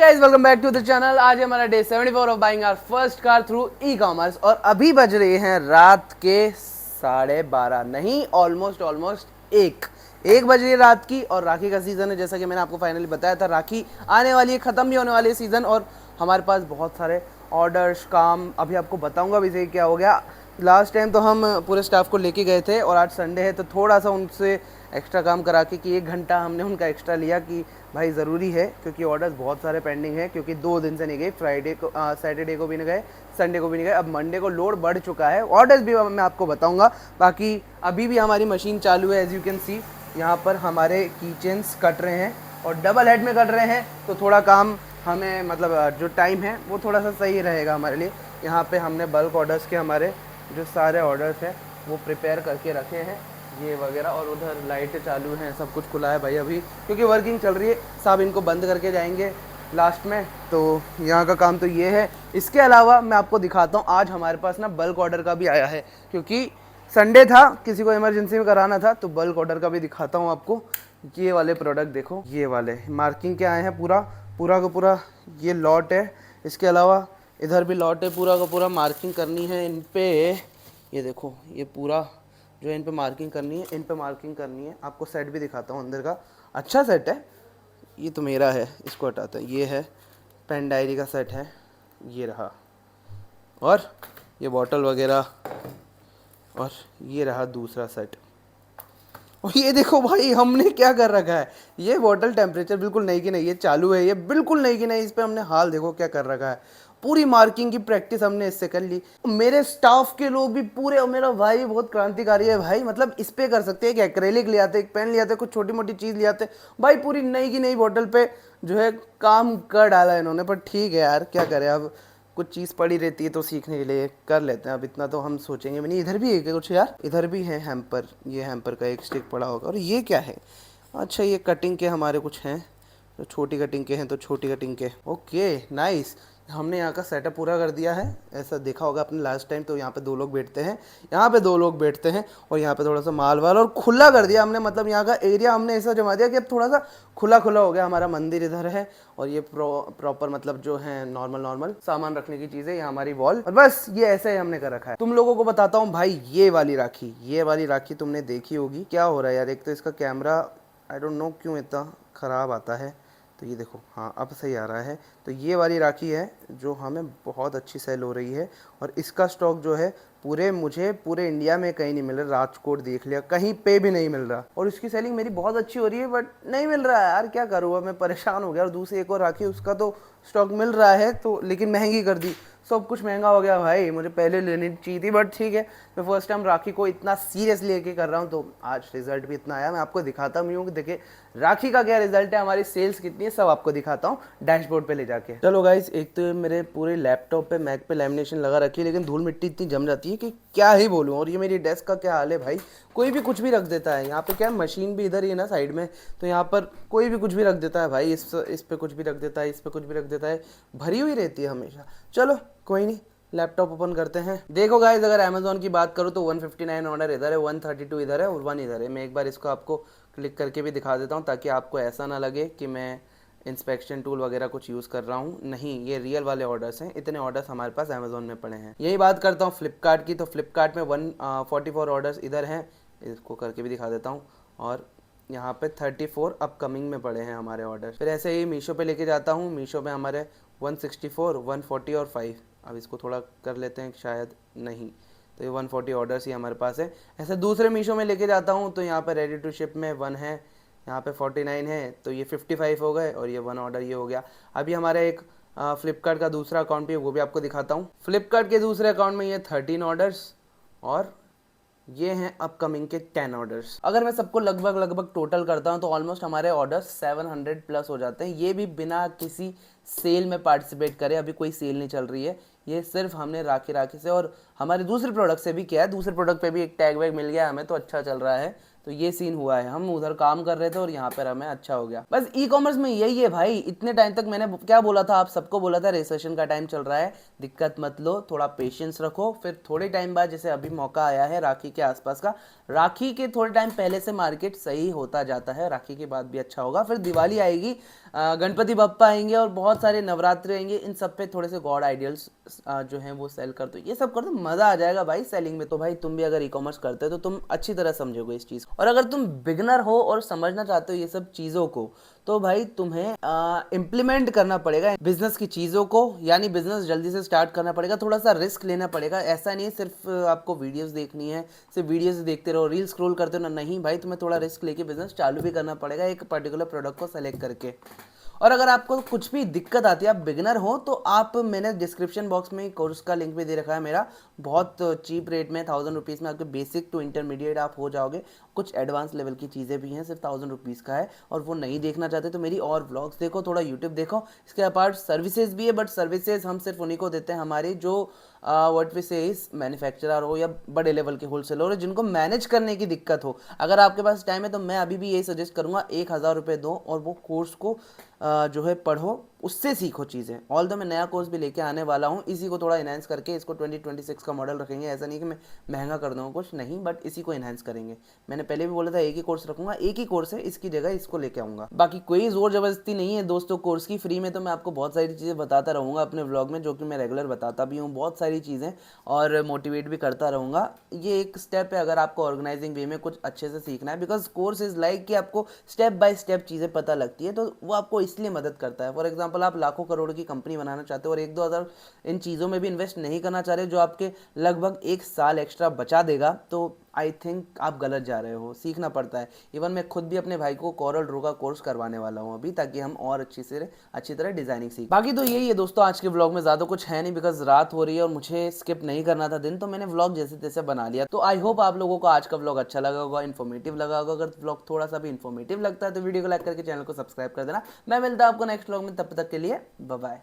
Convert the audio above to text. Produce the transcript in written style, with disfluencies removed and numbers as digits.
Guys welcome back to the channel. आज हमारा day 74 of buying our first car through ecommerce और अभी बज रहे हैं रात के 12:30 नहीं ऑलमोस्ट एक बज रही है रात की। और राखी का सीज़न है, जैसा कि मैंने आपको फाइनली बताया था। राखी आने वाली है, ख़त्म भी होने वाली है सीज़न और हमारे पास बहुत सारे ऑर्डर्स काम। अभी आपको बताऊंगा भी सही क्या हो गया। लास्ट टाइम तो हम पूरे स्टाफ को लेके गए थे और आज संडे है तो थोड़ा सा उनसे एक्स्ट्रा काम करा के कि 1 घंटा हमने उनका एक्स्ट्रा लिया कि भाई ज़रूरी है, क्योंकि ऑर्डर्स बहुत सारे पेंडिंग है। क्योंकि 2 दिन से नहीं गए, फ्राइडे को सैटरडे को भी नहीं गए, संडे को भी नहीं गए। अब मंडे को लोड बढ़ चुका है। ऑर्डर्स भी मैं आपको बताऊंगा। बाकी अभी भी हमारी मशीन चालू है। एज यू कैन सी यहाँ पर हमारे कीचेन्स कट रहे हैं और डबल हेड में कट रहे हैं, तो थोड़ा काम हमें मतलब जो टाइम है वो थोड़ा सा सही रहेगा हमारे लिए। यहाँ पे हमने बल्क ऑर्डर्स के हमारे जो सारे ऑर्डर्स हैं वो प्रिपेयर करके रखे हैं, ये वगैरह। और उधर लाइटें चालू हैं, सब कुछ खुला है भाई अभी, क्योंकि वर्किंग चल रही है। साहब इनको बंद करके जाएंगे लास्ट में, तो यहाँ का काम तो ये है। इसके अलावा मैं आपको दिखाता हूँ, आज हमारे पास ना बल्क ऑर्डर का भी आया है, क्योंकि संडे था, किसी को इमरजेंसी में कराना था, तो बल्क ऑर्डर का भी दिखाता हूँ आपको। ये वाले प्रोडक्ट देखो, ये वाले मार्किंग के आए हैं, पूरा का पूरा ये लॉट है। इसके अलावा इधर भी लॉट है, पूरा का पूरा मार्किंग करनी है इन पे। ये देखो, ये पूरा जो इन पे मार्किंग करनी है, इन पे मार्किंग करनी है। आपको सेट भी दिखाता हूँ अंदर का, अच्छा सेट है। ये तो मेरा है, इसको हटाते हैं। ये है पेन डायरी का सेट है, ये रहा। और ये बॉटल वगैरह, और ये रहा दूसरा सेट। और ये देखो भाई हमने क्या कर रखा है, ये बॉटल टेम्परेचर बिल्कुल नहीं की नहीं, ये चालू है, ये बिल्कुल नहीं की नहीं। इस पे हमने हाल देखो क्या कर रखा है। पूरी मार्किंग की प्रैक्टिस हमने इससे कर ली। मेरे स्टाफ के लोग भी पूरे, और मेरा भाई भी बहुत क्रांतिकारी है भाई। मतलब इस पे कर सकते हैं कि एक्रेलिक ले आते, एक पेन ले आते, कुछ छोटी मोटी चीज़ ले आते भाई। पूरी नई की नई बॉटल पे जो है काम कर डाला इन्होंने। पर ठीक है यार, क्या करें अब, कुछ चीज़ पड़ी रहती है तो सीखने के लिए कर लेते हैं। अब इतना तो हम सोचेंगे भी नहीं। इधर भी है क्या कुछ यार, इधर भी है हैम्पर, ये हैम्पर का एक स्टिक पड़ा होगा। और ये क्या है, अच्छा ये कटिंग के हमारे कुछ हैं, तो छोटी कटिंग के हैं, तो छोटी कटिंग के। Okay nice. हमने यहाँ का सेटअप पूरा कर दिया है। ऐसा देखा होगा आपने लास्ट टाइम, तो यहाँ पे 2 लोग बैठते हैं, यहाँ पे 2 लोग बैठते हैं, और यहाँ पे थोड़ा सा माल वाल और खुला कर दिया हमने। मतलब यहाँ का एरिया हमने ऐसा जमा दिया कि अब थोड़ा सा खुला खुला हो गया। हमारा मंदिर इधर है और ये प्रॉपर मतलब जो है नॉर्मल सामान रखने की चीज़ें, यहाँ हमारी वॉल, और बस ये ऐसे ही हमने कर रखा है। तुम लोगों को बताता हूँ भाई, ये वाली राखी तुमने देखी होगी। क्या हो रहा है यार, एक तो इसका कैमरा आई डोंट नो क्यों इतना ख़राब आता है। तो ये देखो, हाँ अब सही आ रहा है। तो ये वाली राखी है जो हमें बहुत अच्छी सेल हो रही है, और इसका स्टॉक जो है मुझे पूरे इंडिया में कहीं नहीं मिल रहा। राजकोट देख लिया, कहीं पे भी नहीं मिल रहा। और इसकी सेलिंग मेरी बहुत अच्छी हो रही है, बट नहीं मिल रहा है यार, क्या करूँ मैं, परेशान हो गया। और दूसरी एक और राखी, उसका तो स्टॉक मिल रहा है, तो लेकिन महंगी कर दी। सब कुछ महंगा हो गया भाई, मुझे पहले लेनी चाहिए थी, बट ठीक है। मैं फर्स्ट टाइम राखी को इतना सीरियस लेके कर रहा हूँ, तो आज रिजल्ट भी इतना आया। मैं आपको दिखाता भी हूँ कि देखिए राखी का क्या रिजल्ट है, हमारी सेल्स कितनी है, सब आपको दिखाता हूँ डैशबोर्ड पे ले जाके। चलो गाइस, एक तो मेरे पूरे लैपटॉप पे मैक पे लैमिनेशन लगा रखी है, लेकिन धूल मिट्टी इतनी जम जाती है कि क्या ही बोलूँ। और ये मेरी डेस्क का क्या हाल है भाई, कोई भी कुछ भी रख देता है। यहाँ पे क्या, मशीन भी इधर ही है ना साइड में, तो यहाँ पर कोई भी कुछ भी रख देता है भाई। इस पे कुछ भी रख देता है, इस पे कुछ भी रख देता है, भरी हुई रहती है हमेशा। चलो कोई नहीं, लैपटॉप ओपन करते हैं। देखो गाइस, अगर अमेजोन की बात करूँ तो 159 ऑर्डर इधर है, 132 इधर है और 1 इधर है। मैं एक बार इसको आपको क्लिक करके भी दिखा देता हूँ, ताकि आपको ऐसा ना लगे कि मैं इंस्पेक्शन टूल वगैरह कुछ यूज़ कर रहा हूँ। नहीं, ये रियल वाले ऑर्डर्स हैं। इतने ऑर्डर्स हमारे पास अमेजोन में पड़े हैं। यही बात करता हूँ फ्लिपकार्ट की, तो फ्लिपकार्ट में 144 ऑर्डर्स इधर हैं, इसको करके भी दिखा देता हूँ। और यहाँ पे 34 अपकमिंग में पड़े हैं हमारे ऑर्डर। फिर ऐसे ही मीशो पे लेके जाता हूँ। मीशो पे हमारे 164, 140 और 5। अब इसको थोड़ा कर लेते हैं, शायद नहीं, तो ये 140 ऑर्डर्स ही हमारे पास है। ऐसे दूसरे मीशो में लेके जाता हूँ, तो यहाँ पे रेडी टू शिप में 1 है, यहाँ पे 49 है, तो ये 55 हो गए, और ये 1 ऑर्डर ये हो गया। अभी हमारा एक फ्लिपकार्ट का दूसरा अकाउंट भी है, वो भी आपको दिखाता हूँ। फ्लिपकार्ट के दूसरे अकाउंट में ये 13 ऑर्डर्स, और ये हैं अपकमिंग के 10 ऑर्डर्स। अगर मैं सबको लगभग टोटल करता हूँ, तो ऑलमोस्ट हमारे ऑर्डर्स 700 प्लस हो जाते हैं। ये भी बिना किसी सेल में पार्टिसिपेट करे। अभी कोई सेल नहीं चल रही है, ये सिर्फ हमने राखी से और हमारे दूसरे प्रोडक्ट से भी किया है। दूसरे प्रोडक्ट पे भी एक टैग वैग मिल गया हमें, तो अच्छा चल रहा है। तो ये सीन हुआ है, हम उधर काम कर रहे थे और यहाँ पर हमें अच्छा हो गया। बस ई कॉमर्स में यही है भाई। इतने टाइम तक मैंने क्या बोला था, आप सबको बोला था रिसेशन का टाइम चल रहा है, दिक्कत मत लो, थोड़ा पेशेंस रखो। फिर थोड़े टाइम बाद, जैसे अभी मौका आया है राखी के आसपास का, राखी के थोड़े टाइम पहले से मार्केट सही होता जाता है, राखी के बाद भी अच्छा होगा। फिर दिवाली आएगी, गणपति बप्पा आएंगे और बहुत सारे नवरात्रि आएंगे, इन सब पे थोड़े से गॉड आइडियल्स जो हैं वो सेल कर दो, ये सब कर दो, मज़ा आ जाएगा भाई सेलिंग में। तो भाई तुम भी अगर ई कॉमर्स करते हो तो तुम अच्छी तरह समझोगे इस चीज़। और अगर तुम बिगनर हो और समझना चाहते हो ये सब चीज़ों को, तो भाई तुम्हें इम्प्लीमेंट करना पड़ेगा बिजनेस की चीज़ों को, यानी बिजनेस जल्दी से स्टार्ट करना पड़ेगा, थोड़ा सा रिस्क लेना पड़ेगा। ऐसा नहीं है सिर्फ आपको वीडियोस देखनी है, सिर्फ वीडियोस देखते रहो, रील स्क्रॉल करते हो ना, नहीं भाई, तुम्हें थोड़ा रिस्क लेके बिजनेस चालू भी करना पड़ेगा एक पर्टिकुलर प्रोडक्ट को सेलेक्ट करके। और अगर आपको कुछ भी दिक्कत आती है, आप बिगनर हो, तो आप, मैंने डिस्क्रिप्शन बॉक्स में कोर्स का लिंक भी दे रखा है मेरा, बहुत चीप रेट में 1000 रुपीज़ में आपके बेसिक टू इंटरमीडिएट आप हो जाओगे। कुछ एडवांस लेवल की चीज़ें भी हैं, सिर्फ 1000 रुपीज़ का है। और वो नहीं देखना चाहते तो मेरी और व्लॉग्स देखो, थोड़ा यूट्यूब देखो। इसके अपार्ट सर्विसेज भी है, बट सर्विसेज हम सिर्फ उन्हीं को देते हैं हमारे जो व्हाट वी से इज मैन्युफैक्चरर हो या बड़े लेवल के होलसेलर हो, जिनको मैनेज करने की दिक्कत हो। अगर आपके पास टाइम है तो मैं अभी भी यही सजेस्ट करूँगा, 1000 रुपये दो और वो कोर्स को जो है पढ़ो, उससे सीखो चीज़ें। ऑल दो मैं नया कोर्स भी लेके आने वाला हूँ, इसी को थोड़ा इन्हेंस करके इसको 2026 का मॉडल रखेंगे। ऐसा नहीं कि मैं महंगा कर दूँगा कुछ, नहीं, बट इसी को इन्हेंस करेंगे। मैंने पहले भी बोला था एक ही कोर्स रखूंगा, एक ही कोर्स है, इसकी जगह इसको लेके आऊँगा। बाकी कोई जोर जबरदस्ती नहीं है दोस्तों कोर्स की, फ्री में तो मैं आपको बहुत सारी चीज़ें बताता रहूँगा अपने व्लॉग में, जो कि मैं रेगुलर बताता भी हूँ बहुत सारी चीज़ें, और मोटिवेट भी करता रहूँगा। ये एक स्टेप है अगर आपको ऑर्गेनाइजिंग वे में कुछ अच्छे से सीखना है, बिकॉज कोर्स इज़ लाइक कि आपको स्टेप बाय स्टेप चीज़ें पता लगती है, तो वो आपको इसलिए मदद करता है। फॉर एग्जाम्पल, आप लाखों करोड़ की कंपनी बनाना चाहते हो और 1-2 हज़ार इन चीज़ों में भी इन्वेस्ट नहीं करना चाह रहे, जो आपके लगभग 1 साल एक्स्ट्रा बचा देगा, तो आई थिंक आप गलत जा रहे हो। सीखना पड़ता है। इवन मैं खुद भी अपने भाई को कोरल ड्रो का कोर्स करवाने वाला हूँ अभी, ताकि हम और अच्छी तरह डिजाइनिंग सीख। बाकी तो यही है दोस्तों, आज के व्लॉग में ज़्यादा कुछ है नहीं, बिकॉज रात हो रही है और मुझे स्किप नहीं करना था दिन, तो मैंने व्लॉग जैसे तैसे बना लिया। तो आई होप आप लोगों को आज का व्लॉग अच्छा लगा होगा, इन्फॉर्मेटिव लगा होगा। अगर व्लॉग थोड़ा सा भी इन्फॉर्मेटिव लगता है तो वीडियो को लाइक करके चैनल को सब्सक्राइब कर देना। मैं मिलता हूँ आपको नेक्स्ट व्लॉग में, तब तक के लिए बाय बाय।